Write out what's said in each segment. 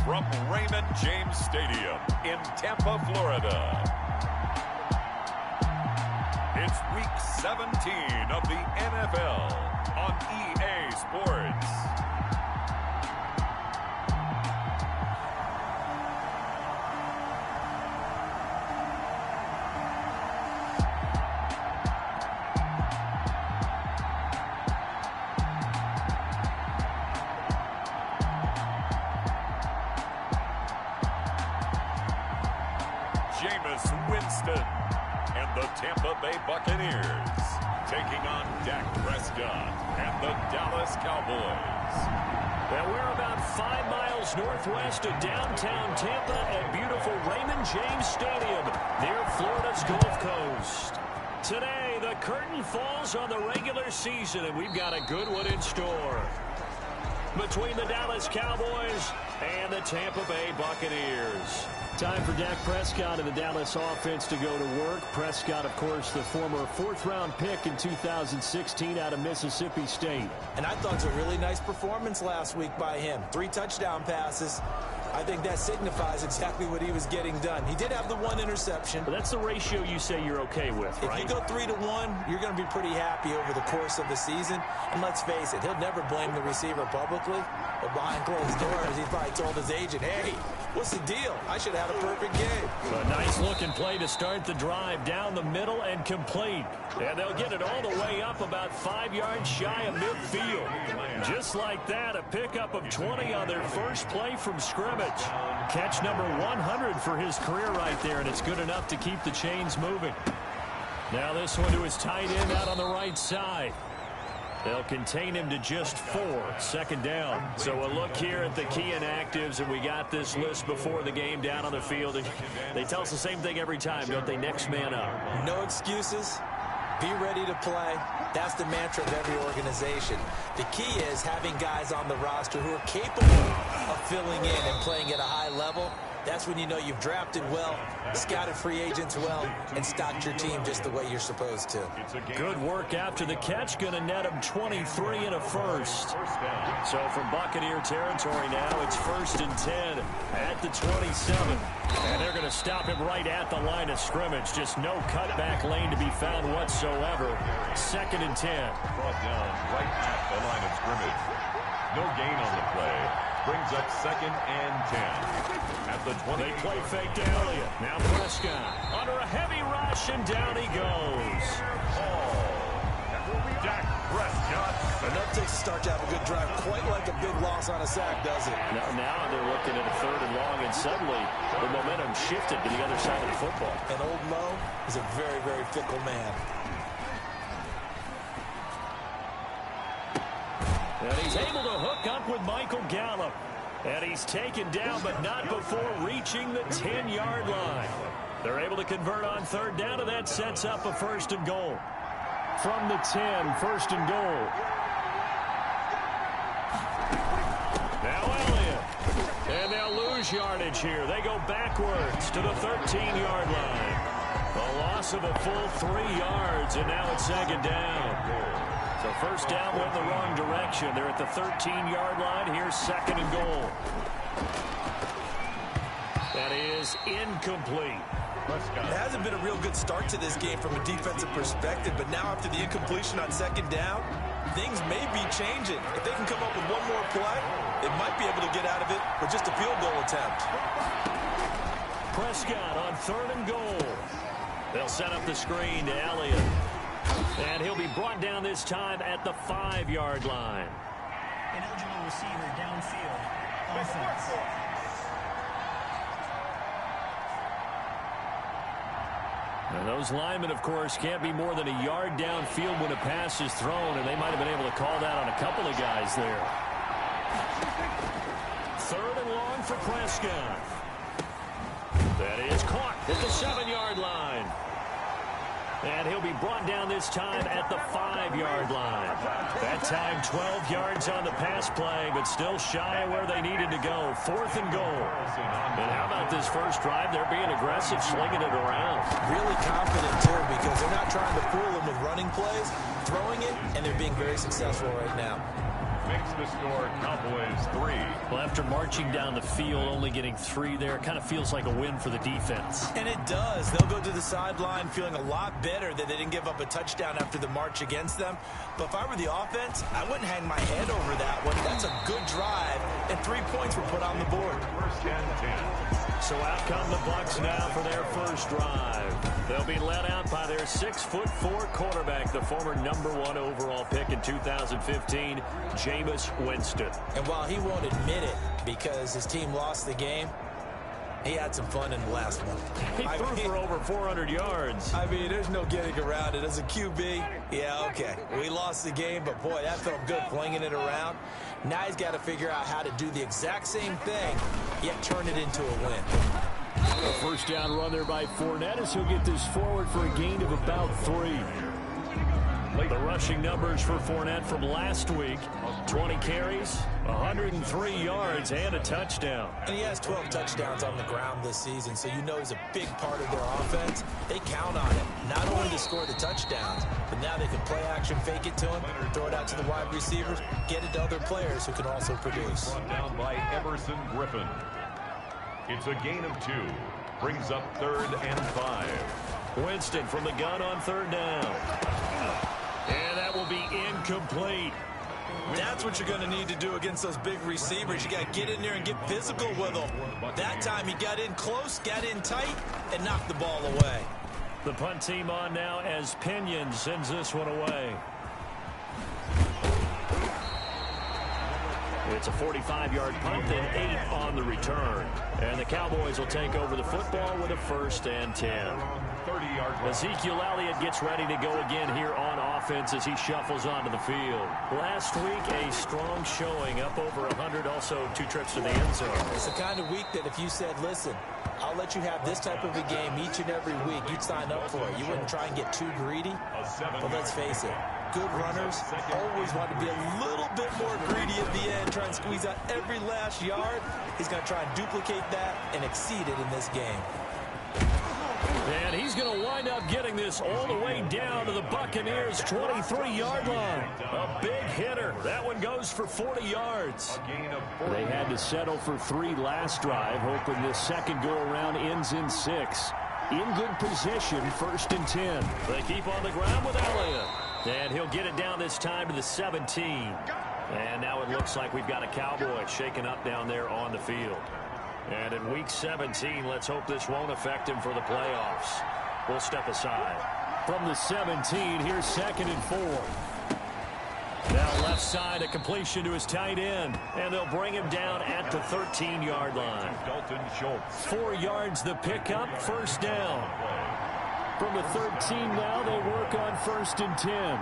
from Raymond James Stadium in Tampa, Florida. It's Week 17 of the NFL on EA Sports. Winston and the Tampa Bay Buccaneers taking on Dak Prescott and the Dallas Cowboys. Well, we're about 5 miles northwest of downtown Tampa at beautiful Raymond James Stadium near Florida's Gulf Coast. Today, the curtain falls on the regular season, and we've got a good one in store between the Dallas Cowboys and the Tampa Bay Buccaneers. Time for Dak Prescott and the Dallas offense to go to work. Prescott, of course, the former 4th-round pick in 2016 out of Mississippi State. And I thought it was a really nice performance last week by him. 3 touchdown passes. I think that signifies exactly what he was getting done. He did have the 1 interception. But that's the ratio you say you're okay with, right? If you go 3-to-1, you're going to be pretty happy over the course of the season. And let's face it, he'll never blame the receiver publicly. But behind closed doors, he probably told his agent, hey, what's the deal? I should have had a perfect game. A nice-looking play to start the drive down the middle and complete. And they'll get it all the way up about 5 yards shy of midfield. Just like that, a pickup of 20 on their first play from scrimmage. Catch number 100 for his career right there, and it's good enough to keep the chains moving. Now this one to his tight end out on the right side. They'll contain him to just 4. 2nd down. So a look here at the key inactives, and we got this list before the game down on the field. And they tell us the same thing every time, don't they? Next man up. No excuses. Be ready to play. That's the mantra of every organization. The key is having guys on the roster who are capable of filling in and playing at a high level. That's when you know you've drafted well, scouted free agents well, and stocked your team just the way you're supposed to. Good work after the catch. Going to net him 23 and a first. So from Buccaneer territory now, it's 1st and 10 at the 27. And they're going to stop him right at the line of scrimmage. Just no cutback lane to be found whatsoever. 2nd and 10. Brought down right at the line of scrimmage. No gain on the play. Brings up 2nd and 10. At the 20. They play fake to Elliott. Now Prescott under a heavy rush, and down he goes. Dak Prescott. Enough takes to start to have a good drive. Quite like a big loss on a sack, does it? Now they're looking at a 3rd and long, and suddenly the momentum shifted to the other side of the football. And old Mo is a very, very fickle man. And he's able to hook up with Michael Gallup. And he's taken down, but not before reaching the 10-yard line. They're able to convert on 3rd down, and that sets up a 1st and goal. From the 10, 1st and goal. Now Elliott. And they'll lose yardage here. They go backwards to the 13-yard line. A loss of a full 3 yards, and now it's 2nd down. So 1st down went in the wrong direction. They're at the 13-yard line. Here's 2nd and goal. That is incomplete. It hasn't been a real good start to this game from a defensive perspective, but now after the incompletion on 2nd down, things may be changing. If they can come up with one more play, they might be able to get out of it with just a field goal attempt. Prescott on 3rd and goal. They'll set up the screen to Elliott. And he'll be brought down this time at the 5-yard line. An eligible receiver downfield. Offense. And those linemen, of course, can't be more than a yard downfield when a pass is thrown, and they might have been able to call that on a couple of guys there. 3rd and long for Prescott. That is caught at the 7-yard line. And he'll be brought down this time at the 5-yard line. That time 12 yards on the pass play, but still shy of where they needed to go. 4th and goal. And how about this first drive? They're being aggressive, slinging it around. Really confident, too, because they're not trying to fool them with running plays, throwing it, and they're being very successful right now. Makes the score Cowboys 3. Well, after marching down the field, only getting 3 there, it kind of feels like a win for the defense. And it does. They'll go to the sideline feeling a lot better that they didn't give up a touchdown after the march against them. But if I were the offense, I wouldn't hang my head over that one. That's a good drive, and 3 points were put on the board. First and 10. So out come the Bucks now for their first drive. They'll be led out by their 6'4" quarterback, the former #1 overall pick in 2015, Jameis Winston. And while he won't admit it because his team lost the game, he had some fun in the last one. He threw for over 400 yards. I mean, there's no getting around it. As a QB, yeah, okay. We lost the game, but boy, that felt good flinging it around. Now he's got to figure out how to do the exact same thing, yet turn it into a win. A first down run there by Fournette as he'll get this forward for a gain of about 3. The rushing numbers for Fournette from last week, 20 carries, 103 yards, and a touchdown. And he has 12 touchdowns on the ground this season, so you know he's a big part of their offense. They count on him, not only to score the touchdowns, but now they can play action, fake it to him, throw it out to the wide receivers, get it to other players who can also produce. Brought down by Emerson Griffin. It's a gain of 2. Brings up 3rd and 5. Winston from the gun on 3rd down. And that will be incomplete. That's what you're going to need to do against those big receivers. You got to get in there and get physical with them. That time he got in close, got in tight, and knocked the ball away. The punt team on now as Pinion sends this one away. It's a 45-yard punt and 8 on the return. And the Cowboys will take over the football with a 1st and 10. Ezekiel Elliott gets ready to go again here on offense as he shuffles onto the field. Last week, a strong showing, up over 100, also 2 trips to the end zone. It's the kind of week that if you said, listen, I'll let you have this type of a game each and every week, you'd sign up for it. You wouldn't try and get too greedy. But let's face it, good runners always want to be a little bit more greedy at the end, try and squeeze out every last yard. He's going to try and duplicate that and exceed it in this game. And he's going to wind up getting this all the way down to the Buccaneers' 23-yard line. A big hitter. That one goes for 40 yards. They had to settle for 3 last drive, hoping this second go-around ends in 6. In good position, 1st and 10. They keep on the ground with Elliott. And he'll get it down this time to the 17. And now it looks like we've got a Cowboy shaken up down there on the field. And in Week 17, let's hope this won't affect him for the playoffs. We'll step aside. From the 17, here's 2nd and 4. Now left side, a completion to his tight end. And they'll bring him down at the 13-yard line. 4 yards the pickup, 1st down. From the 13 now, they work on 1st and 10.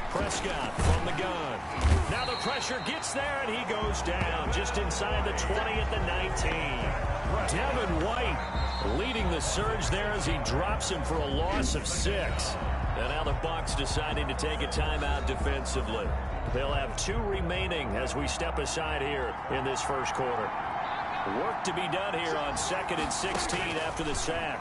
Prescott from the gun. Now the pressure gets there, and he goes down just inside the 20 at the 19. Devin White leading the surge there as he drops him for a loss of 6. And now the Bucks deciding to take a timeout defensively. They'll have 2 remaining as we step aside here in this first quarter. Work to be done here on 2nd and 16 after the sack.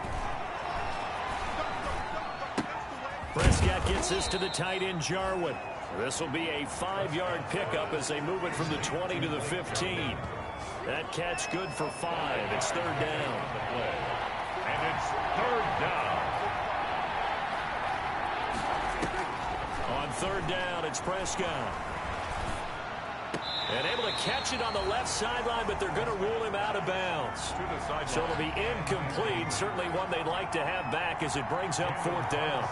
Prescott gets this to the tight end, Jarwin. This will be a 5-yard pickup as they move it from the 20 to the 15. That catch good for 5. It's 3rd down. And it's 3rd down. On 3rd down, it's Prescott. And able to catch it on the left sideline, but they're going to rule him out of bounds. So it'll be incomplete. Certainly one they'd like to have back as it brings up 4th down.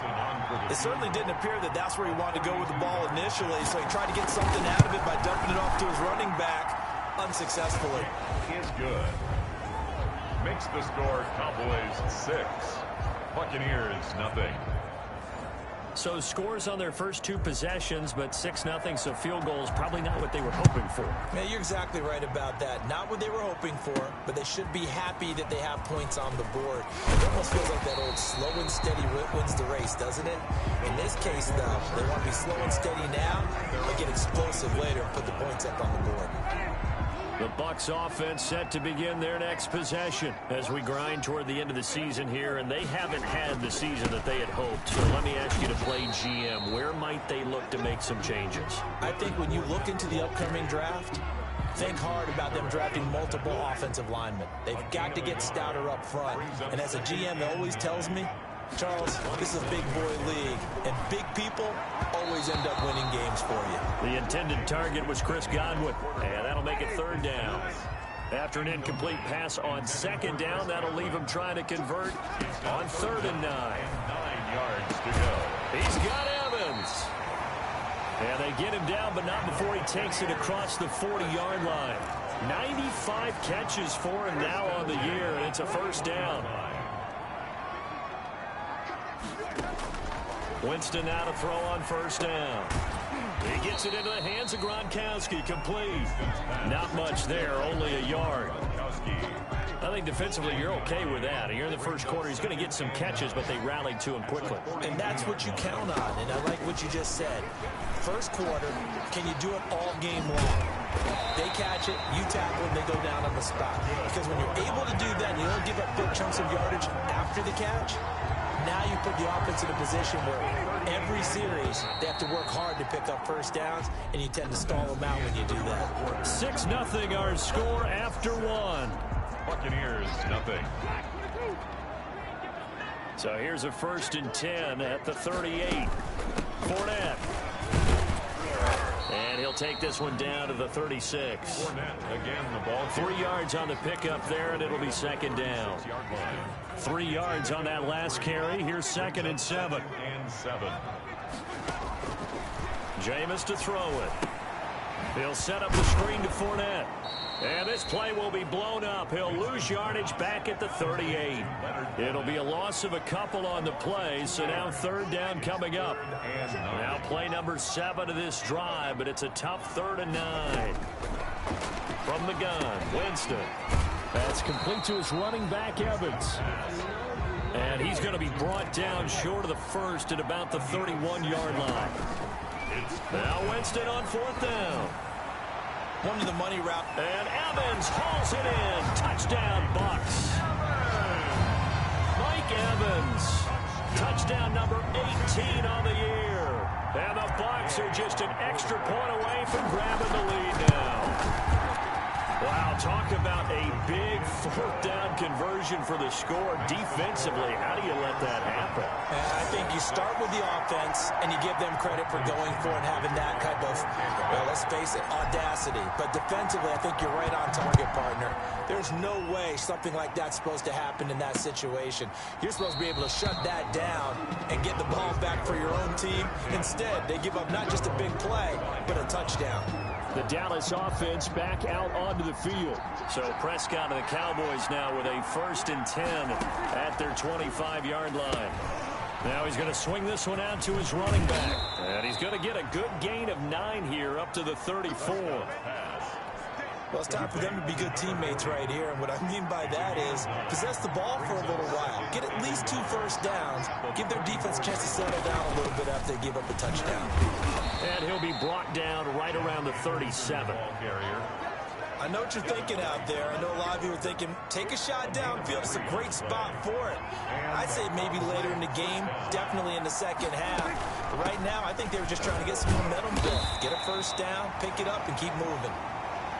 It certainly didn't appear that that's where he wanted to go with the ball initially, so he tried to get something out of it by dumping it off to his running back unsuccessfully. Is good. Makes the score Cowboys 6. Buccaneers nothing. So scores on their first 2 possessions, but 6-0, so field goals probably not what they were hoping for. Man, you're exactly right about that. Not what they were hoping for, but they should be happy that they have points on the board. It almost feels like that old slow and steady wins the race, doesn't it? In this case, though, they want to be slow and steady now, but get explosive later and put the points up on the board. The Bucks offense set to begin their next possession as we grind toward the end of the season here, and they haven't had the season that they had hoped. So let me ask you to play GM. Where might they look to make some changes? I think when you look into the upcoming draft, think hard about them drafting multiple offensive linemen. They've got to get stouter up front. And as a GM, it always tells me, Charles, this is a big boy league, and big people always end up winning games for you. The intended target was Chris Godwin, and that'll make it third down. After an incomplete pass on second down, that'll leave him trying to convert on 3rd and 9. 9 yards to go. He's got Evans. And they get him down, but not before he takes it across the 40-yard line. 95 catches for him now on the year, and it's a first down. Winston now to throw on first down. He gets it into the hands of Gronkowski, complete. Not much there, only a yard. I think defensively you're okay with that. Here in the first quarter, he's going to get some catches, but they rallied to him quickly. And that's what you count on, and I like what you just said. First quarter, can you do it all game long? They catch it, you tackle, and they go down on the spot. Because when you're able to do that, and you don't give up big chunks of yardage after the catch, now you put the offense in a position where every series they have to work hard to pick up first downs, and you tend to stall them out when you do that. 6-0 our score after one. Buccaneers, nothing. So here's a 1st and 10 at the 38. Fournette. And he'll take this one down to the 36. Fournette, again, the ball. 3 yards on the pickup there, and it'll be 2nd down. 3 yards on that last carry. Here's 2nd and 7. And 7. Jameis to throw it. He'll set up the screen to Fournette. And this play will be blown up. He'll lose yardage back at the 38. It'll be a loss of a couple on the play, so now 3rd down coming up. Now play number 7 of this drive, but it's a tough 3rd and 9. From the gun, Winston. That's complete to his running back, Evans. And he's going to be brought down short of the first at about the 31-yard line. Now Winston on 4th down. One to the money route. And Evans hauls it in. Touchdown, Bucks. Mike Evans. Touchdown number 18 on the year. And the Bucks are just an extra point away from grabbing the lead now. Wow, talk about a big 4th down conversion for the score. Defensively, how do you let that happen? I think you start with the offense, and you give them credit for going for it and having that type of, well, let's face it, audacity. But defensively, I think you're right on target, partner. There's no way something like that's supposed to happen in that situation. You're supposed to be able to shut that down and get the ball back for your own team. Instead, they give up not just a big play, but a touchdown. The Dallas offense back out onto the field. So Prescott and the Cowboys now with a 1st and 10 at their 25-yard line. Now he's going to swing this one out to his running back. And he's going to get a good gain of 9 here up to the 34. Well, it's time for them to be good teammates right here. And what I mean by that is possess the ball for a little while. Get at least 2 first downs. Give their defense a chance to settle down a little bit after they give up a touchdown. And he'll be brought down right around the 37. I know what you're thinking out there. I know a lot of you are thinking, take a shot downfield. It's a great spot for it. I'd say maybe later in the game, definitely in the second half. But right now, I think they were just trying to get some momentum built. Get a first down, pick it up, and keep moving.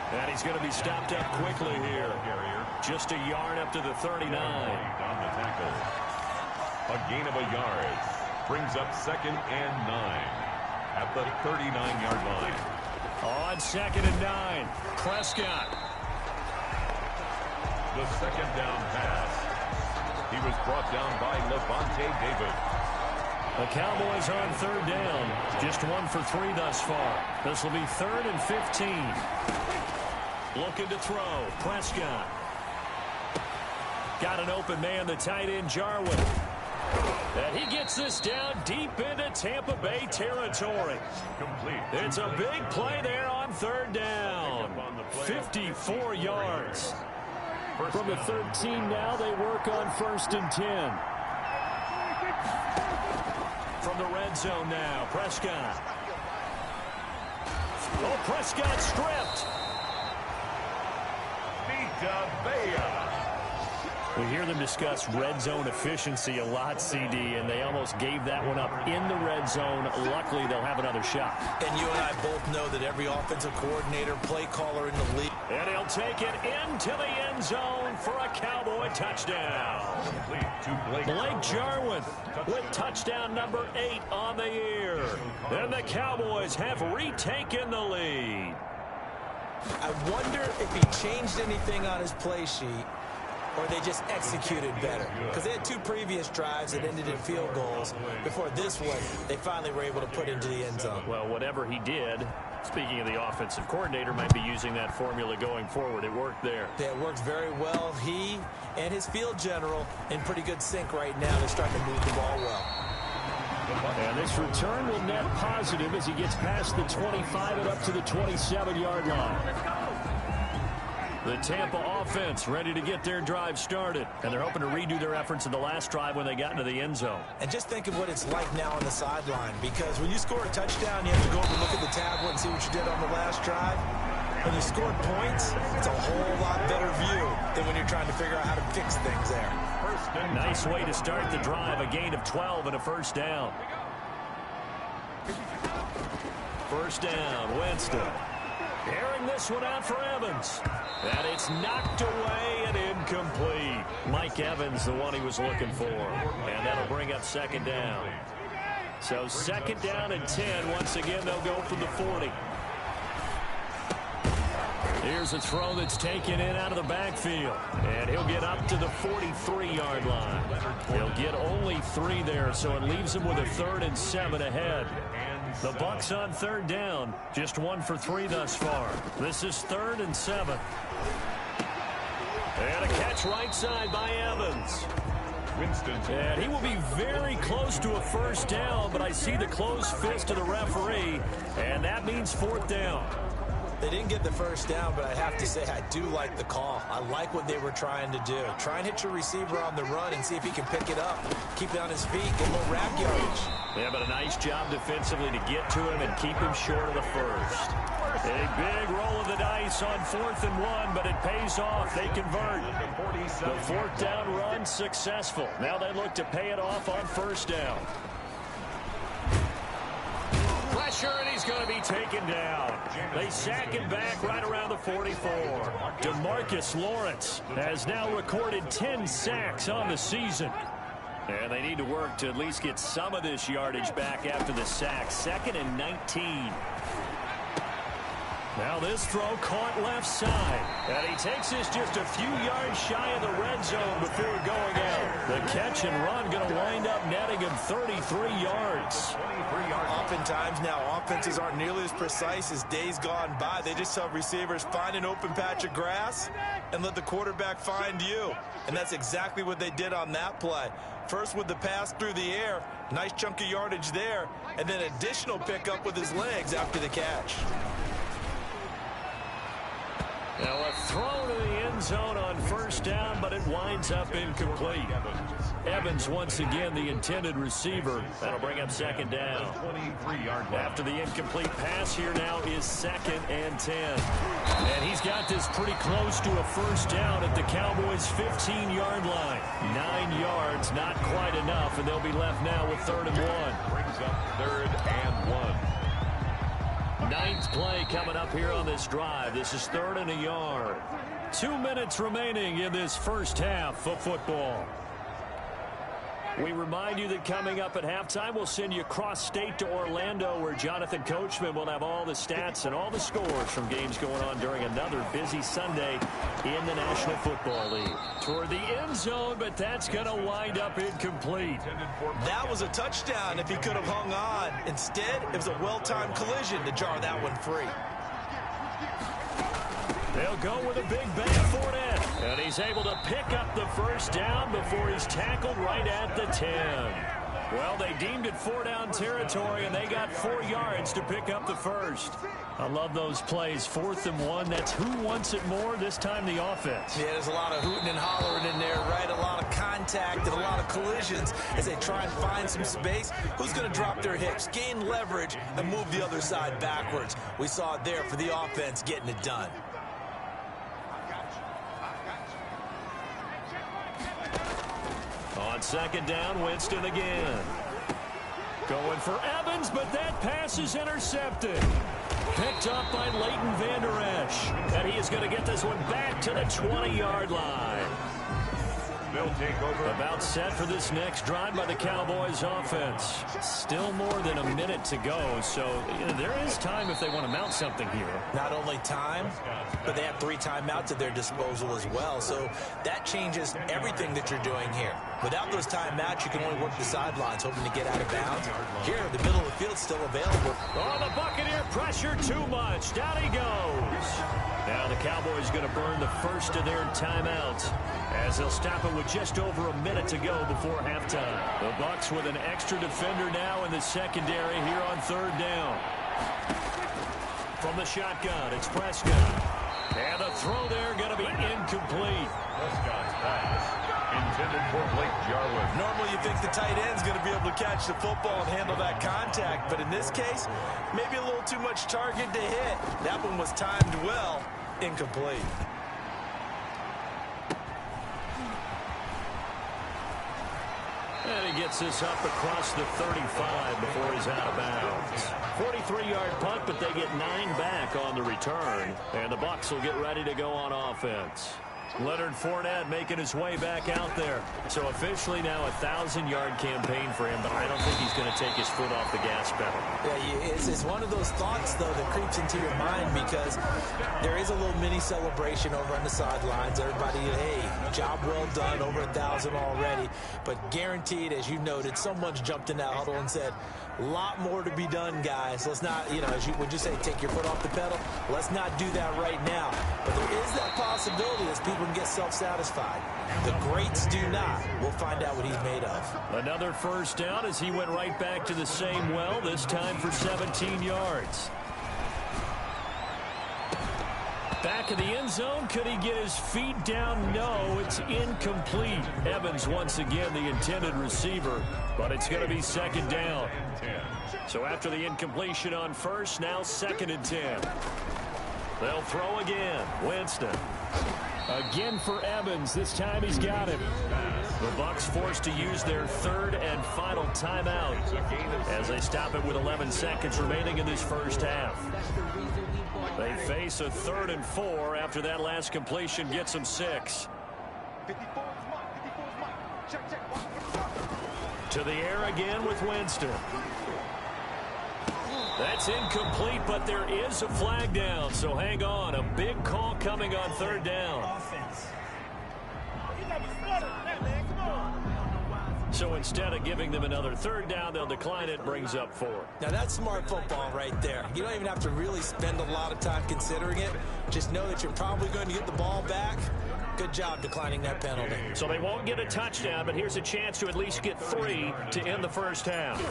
And he's going to be stopped up quickly here. Just a yard up to the 39. On the tackle. A gain of a yard. Brings up 2nd and 9 at the 39-yard line. On 2nd and 9. Prescott. The 2nd down pass. He was brought down by Levante David. The Cowboys on 3rd down. Just 1 for 3 thus far. This will be 3rd and 15. Looking to throw. Prescott. Got an open man, the tight end, Jarwin. And he gets this down deep into Tampa Bay territory. Complete. It's a big play there on 3rd down. 54 yards. From the 13 now, they work on 1st and 10. From the red zone now, Prescott. Oh, Prescott stripped. We hear them discuss red zone efficiency a lot, CD, and they almost gave that one up in the red zone. Luckily, they'll have another shot. And you and I both know that every offensive coordinator, play caller in the league. And he'll take it into the end zone for a Cowboy touchdown. Blake Jarwin with touchdown number 8 on the year. And the Cowboys have retaken the lead. I wonder if he changed anything on his play sheet, or they just executed better. Because they had 2 previous drives that ended in field goals. Before this one, they finally were able to put into the end zone. Well, whatever he did, speaking of the offensive coordinator, might be using that formula going forward. It worked there. Yeah, it worked very well. He and his field general in pretty good sync right now. They're starting to move the ball well. And this return will net positive as he gets past the 25 and up to the 27-yard line. The Tampa offense ready to get their drive started. And they're hoping to redo their efforts in the last drive when they got into the end zone. And just think of what it's like now on the sideline. Because when you score a touchdown, you have to go over and look at the tablet and see what you did on the last drive. When you scored points, it's a whole lot better view than when you're trying to figure out how to fix things there. Nice way to start the drive. A gain of 12 and a first down. First down, Winston. Airing this one out for Evans. And it's knocked away and incomplete. Mike Evans, the one he was looking for. And that'll bring up second down. So second down and 10. Once again, they'll go from the 40. Here's a throw that's taken in out of the backfield. And he'll get up to the 43-yard line. He'll get only 3 there, so it leaves him with a 3rd and 7 ahead. The Bucks on third down, just 1 for 3 thus far. This is 3rd and 7. And a catch right side by Evans. And he will be very close to a first down, but I see the closed fist of the referee, and that means 4th down. They didn't get the first down, but I have to say I do like the call. I like what they were trying to do. Try and hit your receiver on the run and see if he can pick it up. Keep it on his feet, get more rack yardage. Yeah, but a nice job defensively to get to him and keep him short of the first. A big roll of the dice on 4th and 1, but it pays off. They convert. The 4th down run successful. Now they look to pay it off on first down. Pressure, and he's going to be taken down. They sack him back right around the 44. DeMarcus Lawrence has now recorded 10 sacks on the season. And they need to work to at least get some of this yardage back after the sack. 2nd and 19. Now this throw caught left side. And he takes this just a few yards shy of the red zone before going out. The catch and run going to wind up netting him 33 yards. Oftentimes now offenses aren't nearly as precise as days gone by. They just tell receivers, find an open patch of grass and let the quarterback find you. And that's exactly what they did on that play. First with the pass through the air, nice chunk of yardage there, and then additional pickup with his legs after the catch. Now a throw to the end zone on first down, but it winds up incomplete. Evans once again the intended receiver. That'll bring up second down. After the incomplete pass, here now is 2nd and 10. And he's got this pretty close to a first down at the Cowboys' 15-yard line. 9 yards, not quite enough, and they'll be left now with 3rd and 1. Brings up 3rd and 1. 9th play coming up here on this drive. This is 3rd and a yard. 2 minutes remaining in this first half of football. We remind you that coming up at halftime, we'll send you cross-state to Orlando, where Jonathan Coachman will have all the stats and all the scores from games going on during another busy Sunday in the National Football League. Toward the end zone, but that's going to wind up incomplete. That was a touchdown if he could have hung on. Instead, it was a well-timed collision to jar that one free. They'll go with a big bang for it, and he's able to pick up the first down before he's tackled right at the 10. Well, they deemed it 4-down territory, and they got 4 yards to pick up the first. I love those plays. 4th and 1. That's who wants it more, this time the offense. Yeah, there's a lot of hooting and hollering in there, right? A lot of contact and a lot of collisions as they try and find some space. Who's going to drop their hips, gain leverage, and move the other side backwards? We saw it there for the offense getting it done. On second down, Winston again. Going for Evans, but that pass is intercepted. Picked up by Leighton Vander Esch. And he is going to get this one back to the 20-yard line. They'll take over. About set for this next drive by the Cowboys offense. Still more than a minute to go, so there is time if they want to mount something here. Not only time, but they have 3 timeouts at their disposal as well, so that changes everything that you're doing here. Without those timeouts, you can only work the sidelines, hoping to get out of bounds. Here, the middle of the field still available. Oh, the Buccaneer pressure too much. Down he goes. Now the Cowboys going to burn the first of their timeouts as they'll stop it with just over a minute to go before halftime. The Bucks with an extra defender now in the secondary here on third down. From the shotgun, it's Prescott. And the throw there going to be incomplete. Prescott's pass intended for Blake Jarwin. Normally you think the tight end's going to be able to catch the football and handle that contact, but in this case, maybe a little too much target to hit. That one was timed well. Incomplete. And he gets this up across the 35 before he's out of bounds. 43-yard punt, but they get 9 back on the return. And the Bucs will get ready to go on offense. Leonard Fournette making his way back out there. So officially now a 1,000-yard campaign for him, but I don't think he's going to take his foot off the gas pedal. Yeah, it's one of those thoughts, though, that creeps into your mind because there is a little mini celebration over on the sidelines. Everybody, hey, job well done, over 1,000 already. But guaranteed, as you noted, someone's jumped in that huddle and said, a lot more to be done, guys. Let's not, as you would you say, take your foot off the pedal? Let's not do that right now. But there is that possibility that people can get self-satisfied. The greats do not. We'll find out what he's made of. Another first down as he went right back to the same well, this time for 17 yards. Back in the end zone. Could he get his feet down? No, it's incomplete. Evans once again the intended receiver, but it's going to be second down. So after the incompletion on first, now 2nd and 10. They'll throw again. Winston. Again for Evans. This time he's got him. The Bucs forced to use their 3rd and final timeout as they stop it with 11 seconds remaining in this first half. They face a 3rd and 4 after that last completion gets them 6. To the air again with Winston. That's incomplete, but there is a flag down, so hang on. A big call coming on 3rd down. Offense. So instead of giving them another 3rd down, they'll decline it, brings up 4. Now that's smart football right there. You don't even have to really spend a lot of time considering it. Just know that you're probably going to get the ball back. Good job declining that penalty. So they won't get a touchdown, but here's a chance to at least get 3 to end the first half.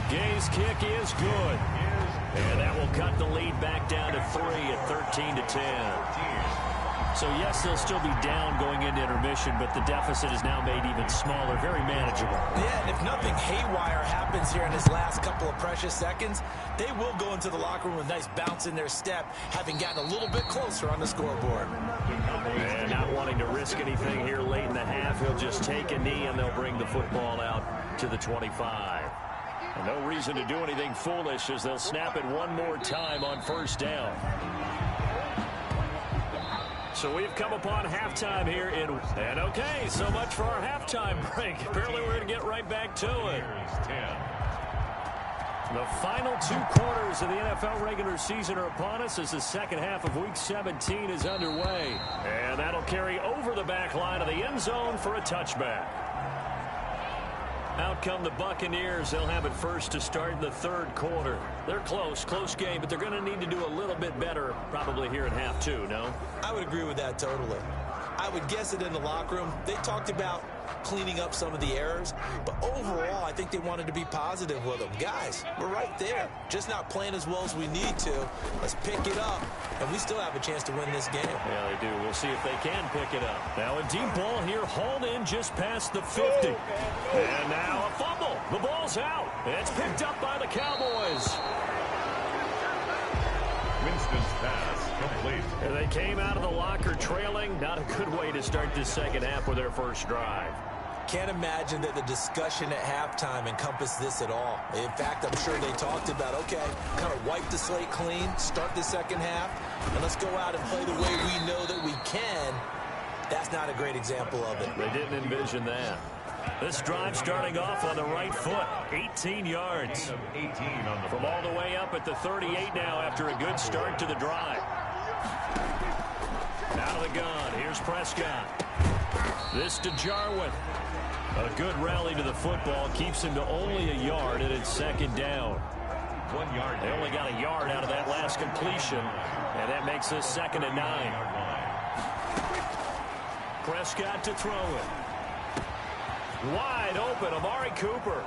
Gay's kick is good. And that will cut the lead back down to 3 at 13-10. So, yes, they'll still be down going into intermission, but the deficit is now made even smaller, very manageable. Yeah, and if nothing haywire happens here in his last couple of precious seconds, they will go into the locker room with a nice bounce in their step, having gotten a little bit closer on the scoreboard. And not wanting to risk anything here late in the half, he'll just take a knee, and they'll bring the football out to the 25. And no reason to do anything foolish as they'll snap it one more time on first down. So we've come upon halftime here and okay, so much for our halftime break. Apparently we're going to get right back to it. The final 2 quarters of the NFL regular season are upon us as the second half of Week 17 is underway. And that'll carry over the back line of the end zone for a touchback. Out come the Buccaneers. They'll have it first to start in the 3rd quarter. They're close game, but they're going to need to do a little bit better probably here in half 2, no? I would agree with that totally. I would guess it in the locker room. They talked about cleaning up some of the errors, but overall, I think they wanted to be positive with them. Guys, we're right there. Just not playing as well as we need to. Let's pick it up, and we still have a chance to win this game. Yeah, they do. We'll see if they can pick it up. Now a deep ball here, hauled in just past the 50. And now a fumble. The ball's out. It's picked up by the Cowboys. Winston's pass complete. complete. And they came out of the locker trailing. Not a good way to start this second half with their first drive. Can't imagine that the discussion at halftime encompassed this at all. In fact, I'm sure they talked about, okay, kind of wipe the slate clean, start the second half, and let's go out and play the way we know that we can. That's not a great example of it. They didn't envision that. This drive starting off on the right foot, 18 yards. From all the way up at the 38 now after a good start to the drive. Out of the gun, here's Prescott. This to Jarwin. A good rally to the football keeps him to only a yard, and it's second down. 1 yard. They only got a yard out of that last completion, and that makes this 2nd and 9. Prescott to throw it. Wide open, Amari Cooper.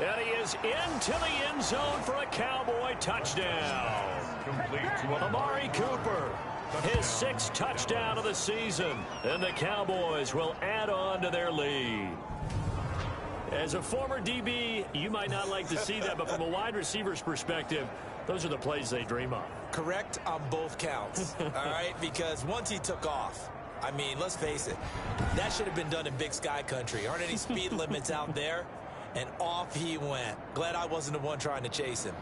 And he is into the end zone for a Cowboy touchdown. Amari Cooper, his 6th touchdown of the season, and the Cowboys will add on to their lead. As a former DB, you might not like to see that, but from a wide receiver's perspective, those are the plays they dream of. Correct on both counts, all right? Because once he took off, I mean, let's face it, that should have been done in Big Sky Country. Aren't any speed limits out there? And off he went. Glad I wasn't the one trying to chase him.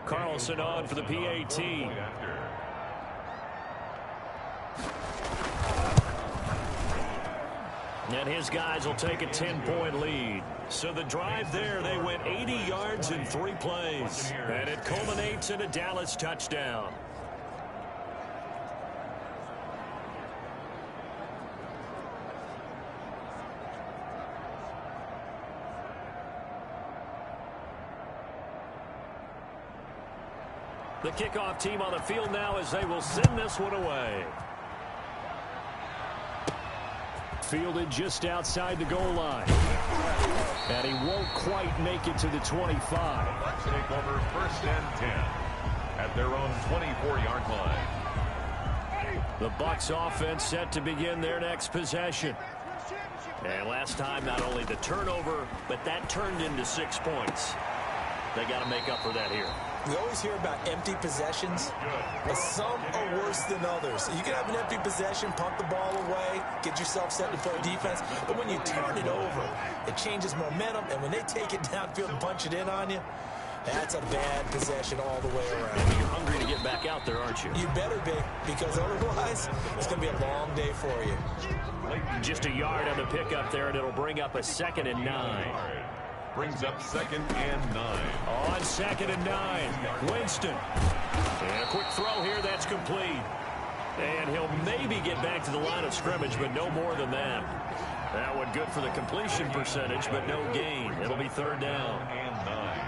Carlson on for the PAT. And his guys will take a 10-point lead. So the drive there, they went 80 yards in 3 plays. And it culminates in a Dallas touchdown. The kickoff team on the field now as they will send this one away. Fielded just outside the goal line. And he won't quite make it to the 25. Bucks take over 1st and 10 at their own 24-yard line. The Bucks offense set to begin their next possession. And last time, not only the turnover, but that turned into 6 points. They got to make up for that here. We always hear about empty possessions, but some are worse than others. You can have an empty possession, punt the ball away, get yourself set to play defense, but when you turn it over, it changes momentum, and when they take it downfield and punch it in on you, that's a bad possession all the way around. You're hungry to get back out there, aren't you? You better be, because otherwise, it's going to be a long day for you. Just a yard on the pickup there, and it'll bring up a 2nd and 9. Brings up 2nd and 9. On 2nd and 9, Winston. And a quick throw here, that's complete. And he'll maybe get back to the line of scrimmage, but no more than that. That one good for the completion percentage, but no gain. It'll be 3rd down.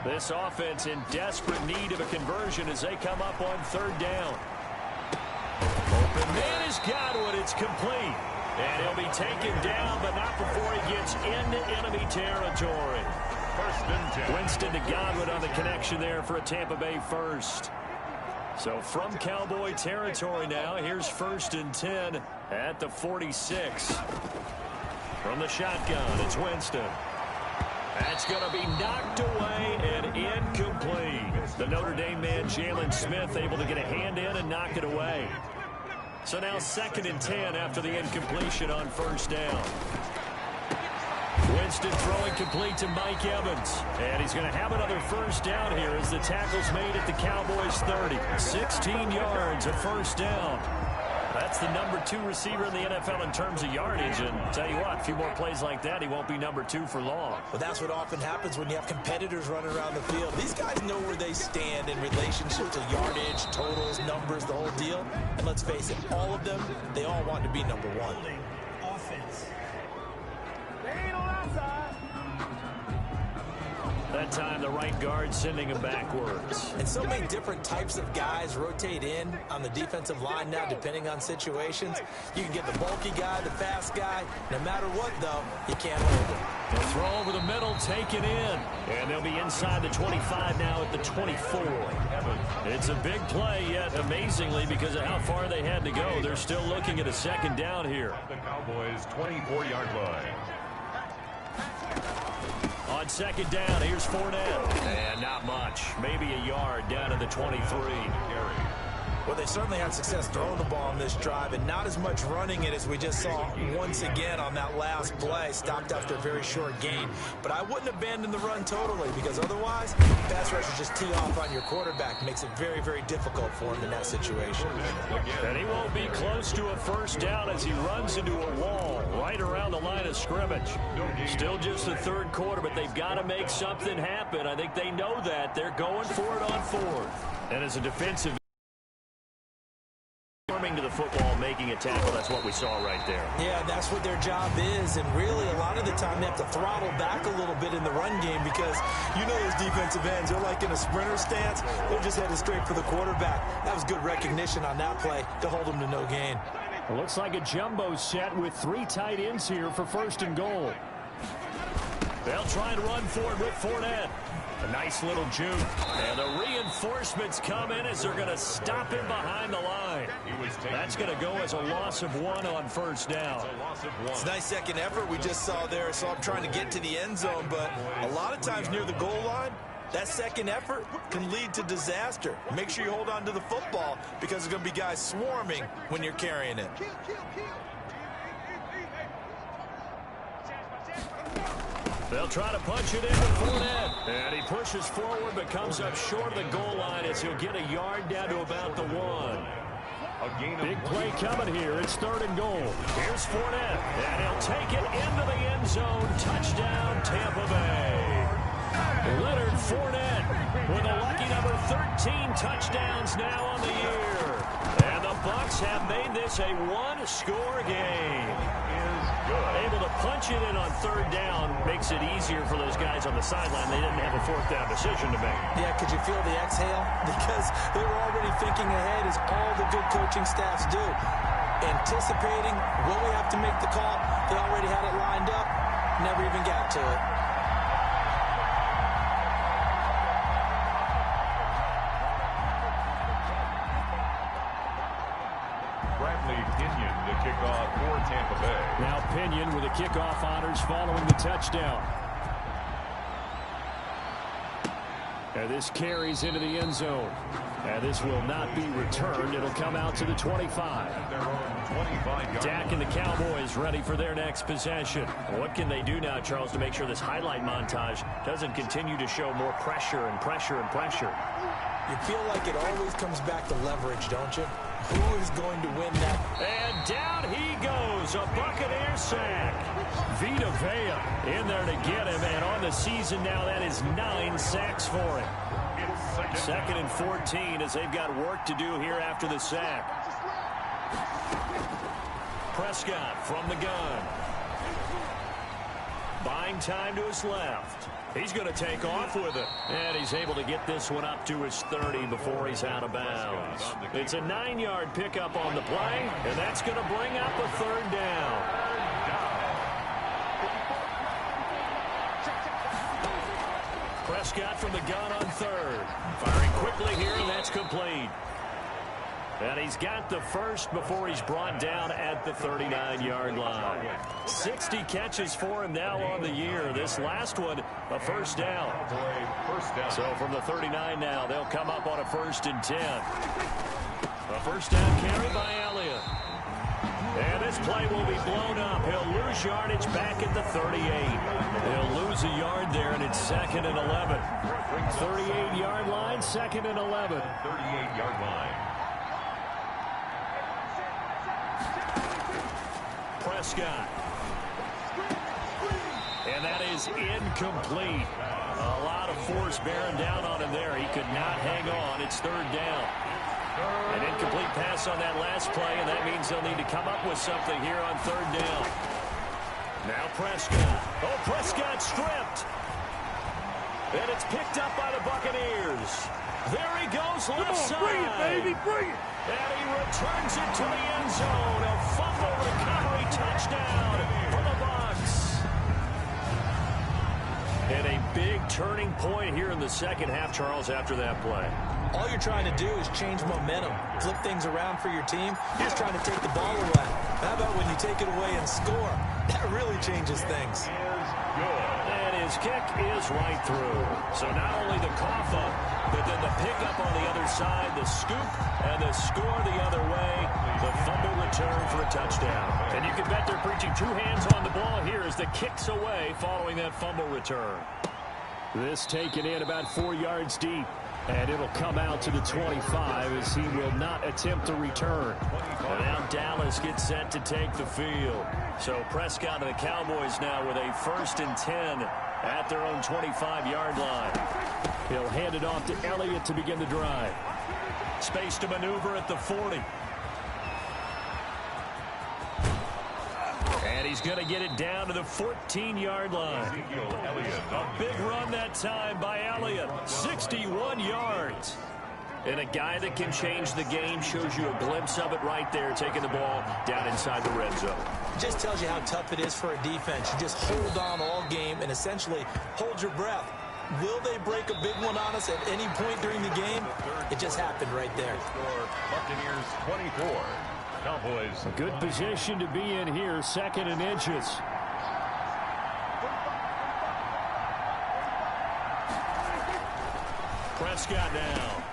This offense in desperate need of a conversion as they come up on 3rd down. Open man is Godwin. It's complete. And he'll be taken down, but not before he gets into enemy territory. 1st and 10. Winston to Godwin on the connection there for a Tampa Bay first. So from Cowboy territory now, here's 1st and 10 at the 46. From the shotgun, it's Winston. That's going to be knocked away and incomplete. The Notre Dame man, Jalen Smith, able to get a hand in and knock it away. So now 2nd and 10 after the incompletion on 1st down. Winston throwing complete to Mike Evans. And he's going to have another 1st down here as the tackle's made at the Cowboys 30. 16 yards, a 1st down. That's the number 2 receiver in the NFL in terms of yardage. And tell you what, a few more plays like that, he won't be number 2 for long. Well, that's what often happens when you have competitors running around the field. These guys know where they stand in relationship to yardage, totals, numbers, the whole deal. And let's face it, all of them, they all want to be number 1. Offense. That time, the right guard sending him backwards. And so many different types of guys rotate in on the defensive line now, depending on situations. You can get the bulky guy, the fast guy. No matter what, though, you can't hold him. The throw over the middle, taken in. And they'll be inside the 25 now at the 24. It's a big play, yet amazingly, because of how far they had to go, they're still looking at a 2nd down here. The Cowboys' 24-yard line. On second down, here's Fournette. And not much. Maybe a yard down to the 23. Well, they certainly had success throwing the ball on this drive, and not as much running it as we just saw once again on that last play. Stopped after a very short gain. But I wouldn't abandon the run totally, because otherwise, pass rushers just tee off on your quarterback. Makes it very, very difficult for him in that situation. And he won't be close to a first down as he runs into a wall right around the line of scrimmage. Still just the third quarter, but they've got to make something happen. I think they know that. They're going for it on fourth. And as a defensive to the football, making a tackle, that's what we saw right there. Yeah, that's what their job is, and really a lot of the time they have to throttle back a little bit in the run game because you know those defensive ends, they're like in a sprinter stance. They're just headed straight for the quarterback. That was good recognition on that play to hold them to no gain. It looks like a jumbo set with 3 tight ends here for first and goal. They'll try and run for it with Fournette. A nice little juke. And the reinforcements come in as they're going to stop him behind the line. That's going to go as a loss of 1 on first down. It's a nice second effort we just saw there. So I'm trying to get to the end zone, but a lot of times near the goal line, that second effort can lead to disaster. Make sure you hold on to the football because there's going to be guys swarming when you're carrying it. They'll try to punch it in with Fournette. And he pushes forward but comes up short of the goal line as he'll get a yard down to about the 1. Big play coming here. It's third and goal. Here's Fournette. And he'll take it into the end zone. Touchdown, Tampa Bay. Leonard Fournette with a lucky number 13 touchdowns now on the year. And the Bucks have made this a 1-score game. Able to punch it in on third down makes it easier for those guys on the sideline. They didn't have a fourth down decision to make. Yeah, could you feel the exhale? Because they were already thinking ahead, as all the good coaching staffs do. Anticipating when we have to make the call. They already had it lined up. Never even got to it. Kickoff for Tampa Bay. Now Pinion with the kickoff honors following the touchdown. And this carries into the end zone. And this will not be returned. It'll come out to the 25. Dak and the Cowboys ready for their next possession. What can they do now, Charles, to make sure this highlight montage doesn't continue to show more pressure and pressure and pressure? You feel like it always comes back to leverage, don't you? Who is going to win that? And down he goes. A Buccaneer sack. Vita Vea in there to get him. And on the season now, that is 9 sacks for him. Second and 14 as they've got work to do here after the sack. Prescott from the gun. Buying time to his left. He's going to take off with it. And he's able to get this one up to his 30 before he's out of bounds. It's a 9-yard pickup on the play, and that's going to bring up a third down. Prescott from the gun on third. Firing quickly here, and that's complete. And he's got the first before he's brought down at the 39-yard line. 60 catches for him now on the year. This last one, a first down. So from the 39 now, they'll come up on a 1st and 10. A first down carry by Elliott. And this play will be blown up. He'll lose yardage back at the 38. He'll lose a yard there, and it's 2nd and 11. 38-yard line, 2nd and 11. 38-yard line. Prescott. And that is incomplete. A lot of force bearing down on him there. He could not hang on. It's third down. An incomplete pass on that last play, and that means they'll need to come up with something here on third down. Now Prescott. Oh, Prescott stripped. And it's picked up by the Buccaneers. There he goes, left side. Bring it, baby, bring it. And he returns it to the end zone. A fumble recovery touchdown for the Bucks. And a big turning point here in the second half, Charles, after that play. All you're trying to do is change momentum, flip things around for your team. You're just trying to take the ball away. How about when you take it away and score? That really changes things. That is his kick is right through. So not only the cough up, but then the pickup on the other side, the scoop, and the score the other way. The fumble return for a touchdown. And you can bet they're preaching two hands on the ball here as the kick's away following that fumble return. This taken in about 4 yards deep. And it'll come out to the 25 as he will not attempt to return. And now Dallas gets set to take the field. So Prescott and the Cowboys now with a 1st and 10 at their own 25-yard line. He'll hand it off to Elliott to begin the drive. Space to maneuver at the 40. And he's going to get it down to the 14-yard line. A big run that time by Elliott. 61 yards. And a guy that can change the game, shows you a glimpse of it right there, taking the ball down inside the red zone. Just tells you how tough it is for a defense. You just hold on all game and essentially hold your breath. Will they break a big one on us at any point during the game? It just happened right there. Buccaneers 24. Cowboys. A good position to be in here, 2nd and inches. Prescott now.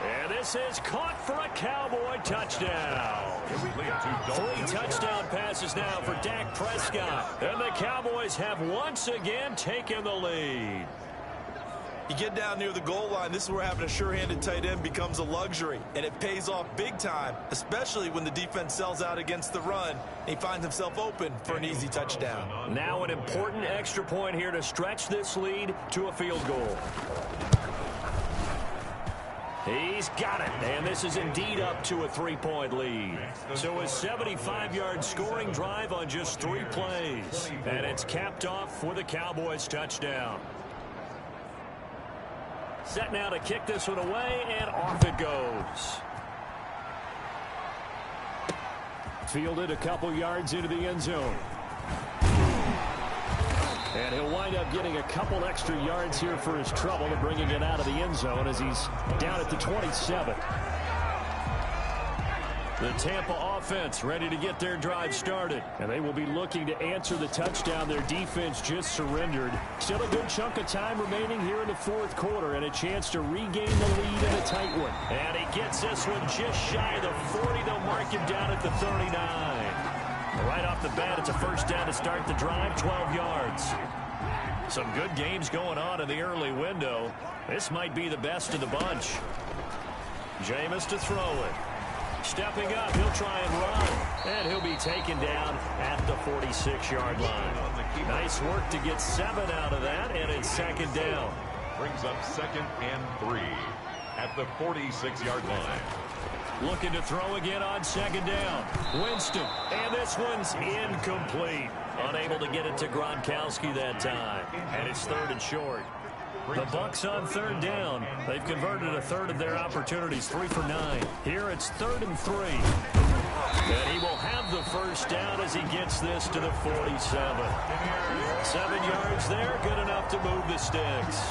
And this is caught for a Cowboy touchdown. 3 touchdown passes now for Dak Prescott. And the Cowboys have once again taken the lead. You get down near the goal line, this is where having a sure-handed tight end becomes a luxury, and it pays off big time, especially when the defense sells out against the run, and he finds himself open for an easy touchdown. Now an important extra point here to stretch this lead to a field goal. He's got it, and this is indeed up to a 3-point lead. So a 75-yard scoring drive on just 3 plays, and it's capped off with a Cowboys touchdown. Set now to kick this one away, and off it goes. Fielded a couple yards into the end zone. And he'll wind up getting a couple extra yards here for his trouble and bringing it out of the end zone as he's down at the 27. The Tampa offense ready to get their drive started. And they will be looking to answer the touchdown their defense just surrendered. Still a good chunk of time remaining here in the 4th quarter and a chance to regain the lead in a tight one. And he gets this one just shy of the 40. They'll mark him down at the 39. Right off the bat, it's a 1st down to start the drive, 12 yards. Some good games going on in the early window. This might be the best of the bunch. Jameis to throw it. Stepping up, he'll try and run. And he'll be taken down at the 46-yard line. Nice work to get 7 out of that, and it's 2nd down. Brings up 2nd and 3 at the 46-yard line. Looking to throw again on 2nd down. Winston, and this one's incomplete. Unable to get it to Gronkowski that time. And it's 3rd and short. The Bucks on 3rd down. They've converted a 3rd of their opportunities, 3 for 9. Here it's 3rd and 3. And he will have the 1st down as he gets this to the 47. 7 yards there, good enough to move the sticks.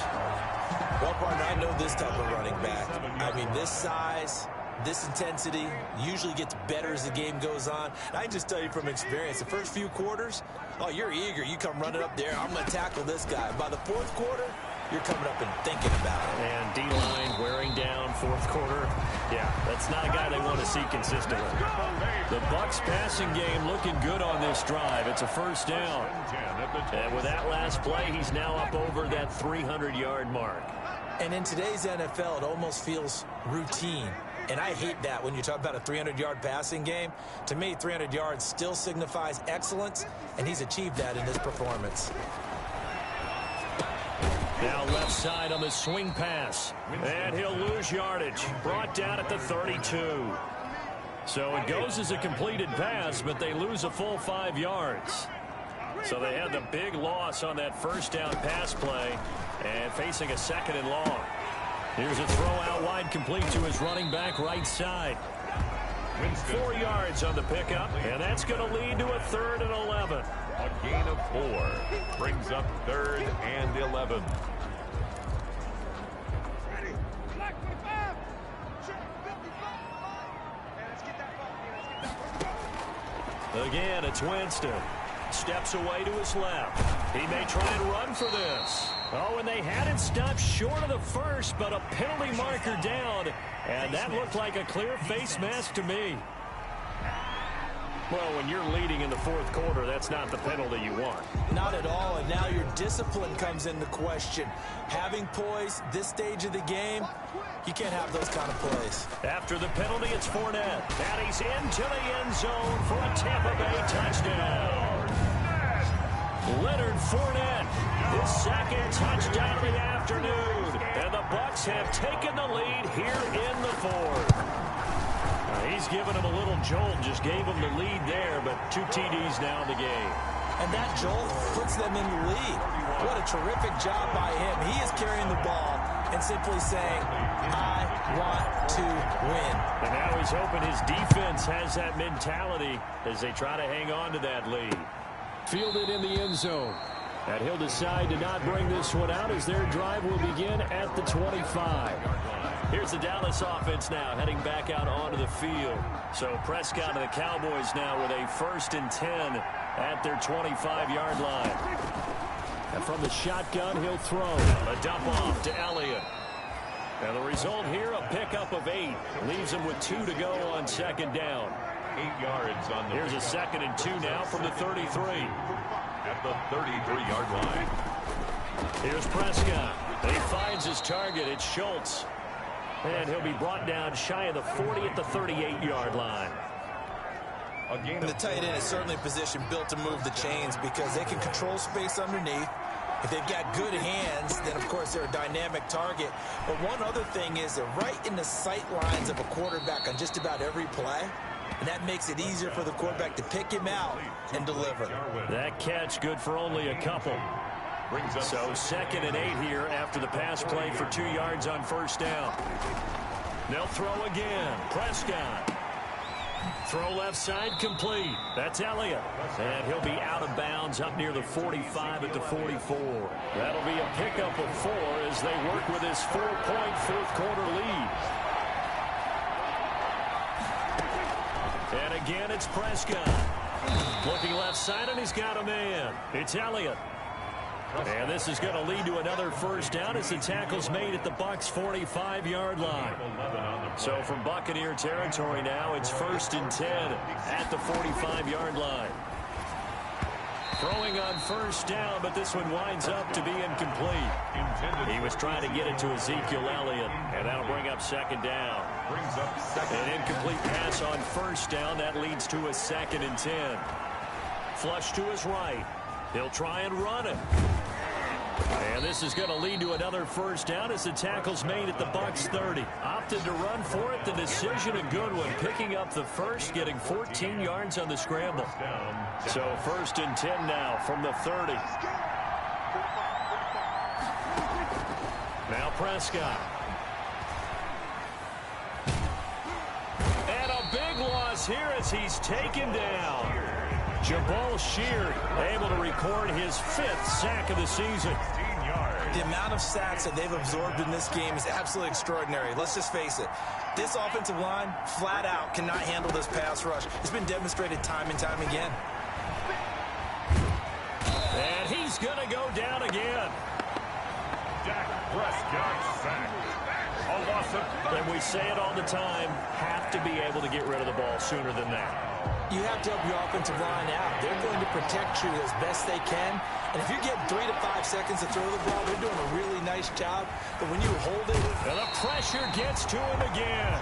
Well, partner, I know this type of running back. I mean, this size, this intensity usually gets better as the game goes on. And I just tell you from experience, the first few quarters, oh, you're eager. You come running up there, I'm going to tackle this guy. By the 4th quarter, you're coming up and thinking about it. And D-line wearing down 4th quarter. Yeah, that's not a guy they want to see consistently. The Bucks passing game looking good on this drive. It's a 1st down. And with that last play, he's now up over that 300-yard mark. And in today's NFL, it almost feels routine. And I hate that when you talk about a 300-yard passing game. To me, 300 yards still signifies excellence, and he's achieved that in this performance. Now left side on the swing pass. And he'll lose yardage. Brought down at the 32. So it goes as a completed pass, but they lose a full 5 yards. So they had the big loss on that 1st down pass play and facing a 2nd and long. Here's a throw out wide complete to his running back right side. 4 yards on the pickup, and that's going to lead to a 3rd and 11. A gain of 4 brings up 3rd and 11. Again, it's Winston. Steps away to his left. He may try and run for this. Oh, and they had it stopped short of the first, but a penalty marker down. And that looked like a clear face mask to me. Well, when you're leading in the fourth quarter, that's not the penalty you want. Not at all, and now your discipline comes into question. Having poise this stage of the game, you can't have those kind of plays. After the penalty, it's Fournette. And he's into the end zone for a Tampa Bay touchdown. Leonard Fournette, his second touchdown of the afternoon. And the Bucks have taken the lead here in the fourth. He's given him a little jolt, just gave him the lead there, but 2 TDs now in the game. And that jolt puts them in the lead. What a terrific job by him. He is carrying the ball and simply saying, I want to win. And now he's hoping his defense has that mentality as they try to hang on to that lead. Fielded in the end zone. And he'll decide to not bring this one out as their drive will begin at the 25. Here's the Dallas offense now heading back out onto the field. So Prescott and the Cowboys now with a 1st and 10 at their 25-yard line. And from the shotgun, he'll throw. A dump off to Elliott. And the result here, a pickup of 8. Leaves him with 2 to go on 2nd down. 8 yards on the Here's a 2nd and 2 now from the 33. at the 33-yard line. Here's Prescott. He finds his target. It's Schultz. And he'll be brought down shy of the 40 at the 38-yard line. And the tight end is certainly a position built to move the chains because they can control space underneath. If they've got good hands, then, of course, they're a dynamic target. But one other thing is they're right in the sight lines of a quarterback on just about every play. And that makes it easier for the quarterback to pick him out and deliver. That catch good for only a couple. So 2nd and 8 here after the pass play for 2 yards on 1st down. They'll throw again. Prescott. Throw left side complete. That's Elliott. And he'll be out of bounds up near the 45 at the 44. That'll be a pickup of 4 as they work with this 4-point fourth quarter lead. And again, it's Prescott. Looking left side, and he's got a man. It's Elliott. And this is going to lead to another 1st down as the tackle's made at the Bucks' 45-yard line. So from Buccaneer territory now, it's 1st and 10 at the 45-yard line. Throwing on 1st down, but this one winds up to be incomplete. He was trying to get it to Ezekiel Elliott, and that'll bring up 2nd down. An incomplete pass on 1st down. That leads to a 2nd and 10. Flush to his right. He'll try and run it. And this is going to lead to another 1st down as the tackle's made at the Bucks' 30. Opted to run for it. The decision a good one. Picking up the first, getting 14 yards on the scramble. So 1st and 10 now from the 30. Now Prescott. And a big loss here as he's taken down. Jabal Sheard able to record his 5th sack of the season. The amount of sacks that they've absorbed in this game is absolutely extraordinary. Let's just face it. This offensive line, flat out, cannot handle this pass rush. It's been demonstrated time and time again. And he's going to go down again. Dak Prescott sacked. A loss of 30. And we say it all the time, have to be able to get rid of the ball sooner than that. You have to help your offensive line out. They're going to protect you as best they can. And if you get 3 to 5 seconds to throw the ball, they're doing a really nice job. But when you hold it... And the pressure gets to him again.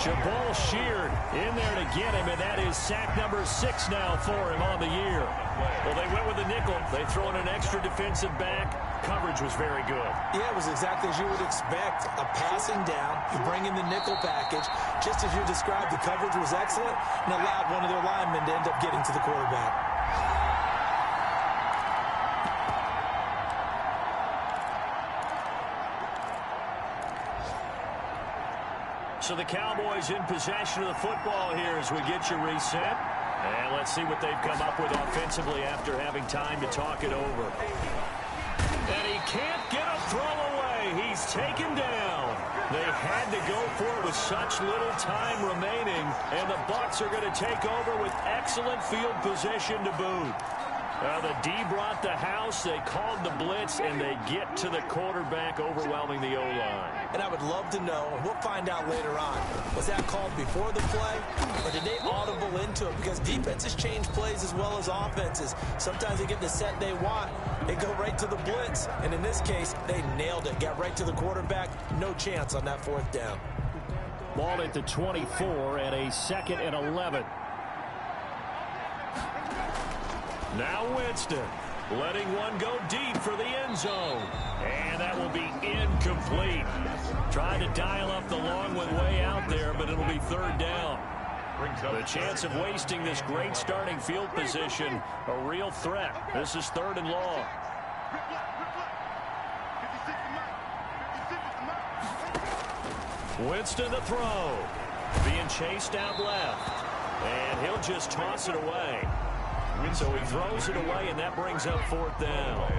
Jabal Sheard in there to get him, and that is sack number 6 now for him on the year. Well, they went with the nickel. They throw in an extra defensive back. Coverage was very good. Yeah, it was exactly as you would expect. A passing down, you bring in the nickel package. Just as you described, the coverage was excellent and allowed one of their linemen to end up getting to the quarterback. So the Cowboys in possession of the football here as we get you reset. And let's see what they've come up with offensively after having time to talk it over. And he can't get a throw away. He's taken down. They had to go for it with such little time remaining. And the Bucks are going to take over with excellent field position to boot. The D brought the house. They called the blitz, and they get to the quarterback, overwhelming the O-line. And I would love to know, and we'll find out later on, was that called before the play, or did they audible into it? Because defenses change plays as well as offenses. Sometimes they get the set they want. They go right to the blitz, and in this case, they nailed it. Got right to the quarterback. No chance on that 4th down. Ball at the 24 and a 2nd and 11. Now Winston letting one go deep for the end zone. And that will be incomplete. Trying to dial up the long one way out there, but it'll be 3rd down. The chance of wasting this great starting field position, a real threat. This is 3rd and long. Winston to throw. Being chased out left. And he'll just toss it away. So he throws it away, and that brings up 4th down.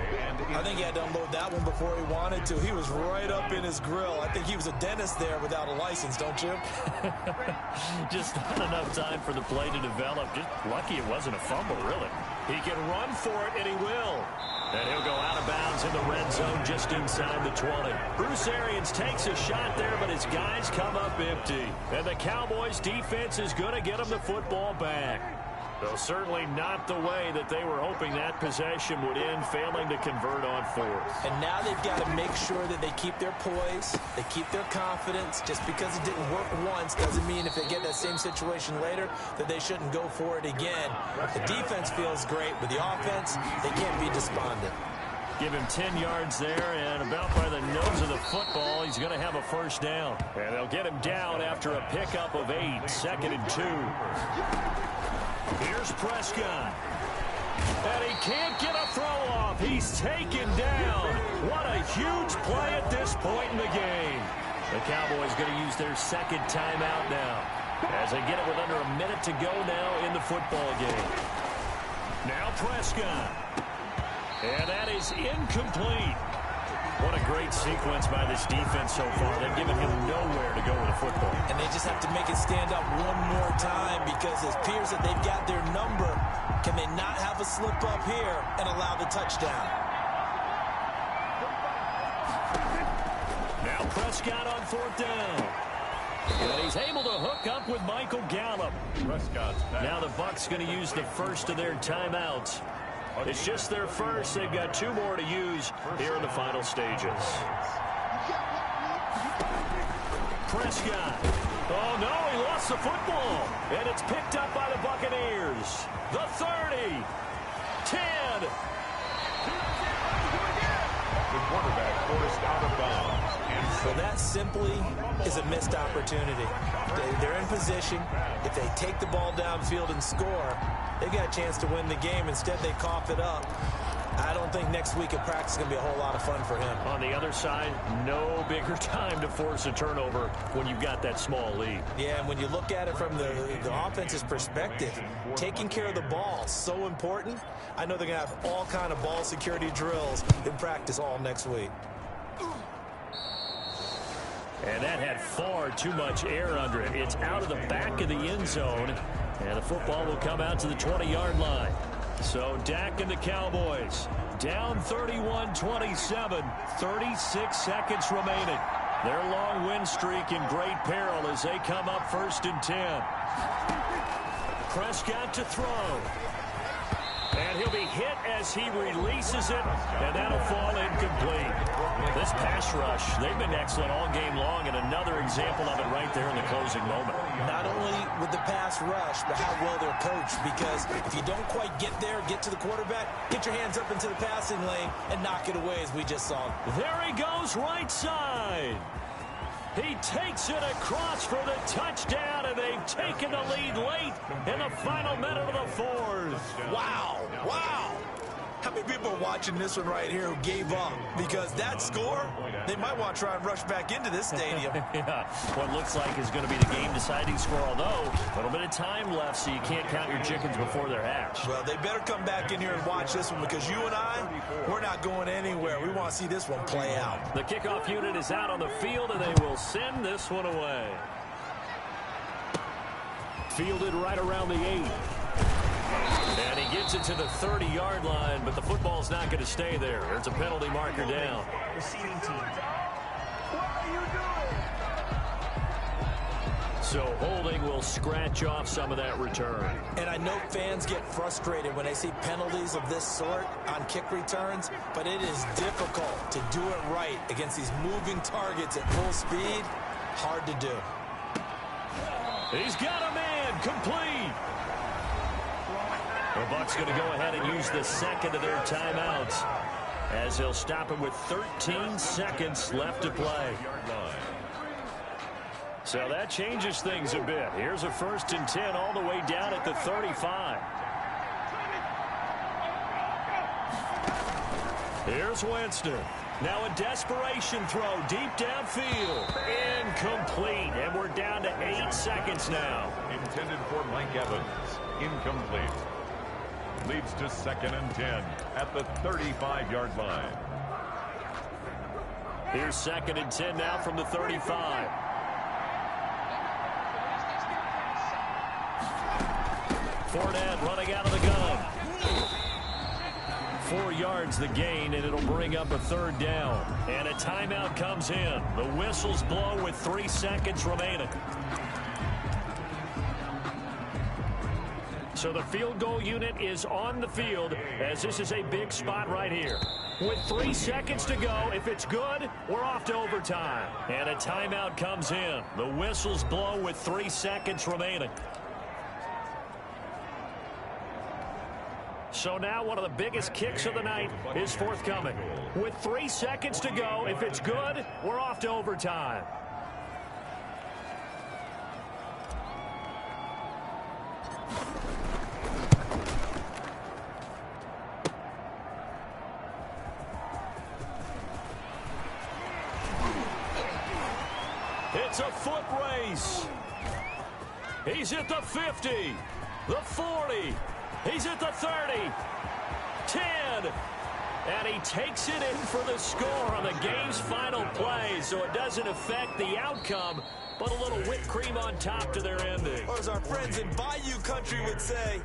I think he had to unload that one before he wanted to. He was right up in his grill. I think he was a dentist there without a license, don't you? Just not enough time for the play to develop. Just lucky it wasn't a fumble, really. He can run for it, and he will. And he'll go out of bounds in the red zone just inside the 20. Bruce Arians takes a shot there, but his guys come up empty. And the Cowboys defense is going to get him the football back. Though certainly not the way that they were hoping that possession would end, failing to convert on 4th. And now they've got to make sure that they keep their poise, they keep their confidence. Just because it didn't work once doesn't mean if they get that same situation later that they shouldn't go for it again. The defense feels great, but the offense, they can't be despondent. Give him 10 yards there, and about by the nose of the football, he's going to have a 1st down. And they'll get him down after a pickup of 8, 2nd and 2. Here's Prescott. And he can't get a throw off. He's taken down. What a huge play at this point in the game. The Cowboys going to use their 2nd timeout now as they get it with under a minute to go now in the football game. Now Prescott. And that is incomplete. What a great sequence by this defense so far. They've given him nowhere to go with the football. And they just have to make it stand up one more time because it appears that they've got their number. Can they not have a slip up here and allow the touchdown? Now Prescott on 4th down. And he's able to hook up with Michael Gallup. Now the Bucks going to use the first of their timeouts. It's just their first. They've got 2 more to use here in the final stages. Prescott. Oh, no, he lost the football. And it's picked up by the Buccaneers. The 30. 10. The quarterback forced out of bounds. So that simply is a missed opportunity. They're in position. If they take the ball downfield and score, they've got a chance to win the game. Instead, they cough it up. I don't think next week at practice is going to be a whole lot of fun for him. On the other side, no bigger time to force a turnover when you've got that small lead. Yeah, and when you look at it from the offense's perspective, taking care of the ball is so important. I know they're going to have all kind of ball security drills in practice all next week. And that had far too much air under it. It's out of the back of the end zone. And the football will come out to the 20-yard line. So Dak and the Cowboys down 31-27. 36 seconds remaining. Their long win streak in great peril as they come up 1st and 10. Prescott to throw. And he'll be hit as he releases it, and that'll fall incomplete. This pass rush, they've been excellent all game long, and another example of it right there in the closing moment. Not only with the pass rush, but how well they're coached, because if you don't quite get there, get to the quarterback, get your hands up into the passing lane and knock it away as we just saw. There he goes right side. He takes it across for the touchdown, and they've taken the lead late in the final minute of the 4th. Wow. Wow. How many people are watching this one right here who gave up? Because that score, they might want to try and rush back into this stadium. Yeah, what looks like is going to be the game-deciding score, although a little bit of time left, so you can't count your chickens before they're hatched. Well, they better come back in here and watch this one, because you and I, we're not going anywhere. We want to see this one play out. The kickoff unit is out on the field, and they will send this one away. Fielded right around the 8. And he gets it to the 30-yard line, but the football's not going to stay there. There's a penalty marker down. Receiving team. So holding will scratch off some of that return. And I know fans get frustrated when they see penalties of this sort on kick returns, but it is difficult to do it right against these moving targets at full speed. Hard to do. He's got a man complete. The Bucks going to go ahead and use the second of their timeouts as they'll stop him with 13 seconds left to play. So that changes things a bit. Here's a 1st and 10 all the way down at the 35. Here's Winston. Now a desperation throw deep downfield. Incomplete. And we're down to 8 seconds now. Intended for Mike Evans. Incomplete. Leads to 2nd and 10 at the 35-yard line. Here's 2nd and 10 now from the 35. Fournette running out of the gun. 4 yards the gain, and it'll bring up a 3rd down. And a timeout comes in. The whistles blow with 3 seconds remaining. So the field goal unit is on the field as this is a big spot right here. With 3 seconds to go, if it's good, we're off to overtime. And a timeout comes in. The whistles blow with 3 seconds remaining. So now one of the biggest kicks of the night is forthcoming. With 3 seconds to go, if it's good, we're off to overtime. It's a foot race. He's at the 50, the 40. He's at the 30, 10, and he takes it in for the score on the game's final play, so it doesn't affect the outcome, but a little whipped cream on top to their ending. Or as our friends in Bayou Country would say,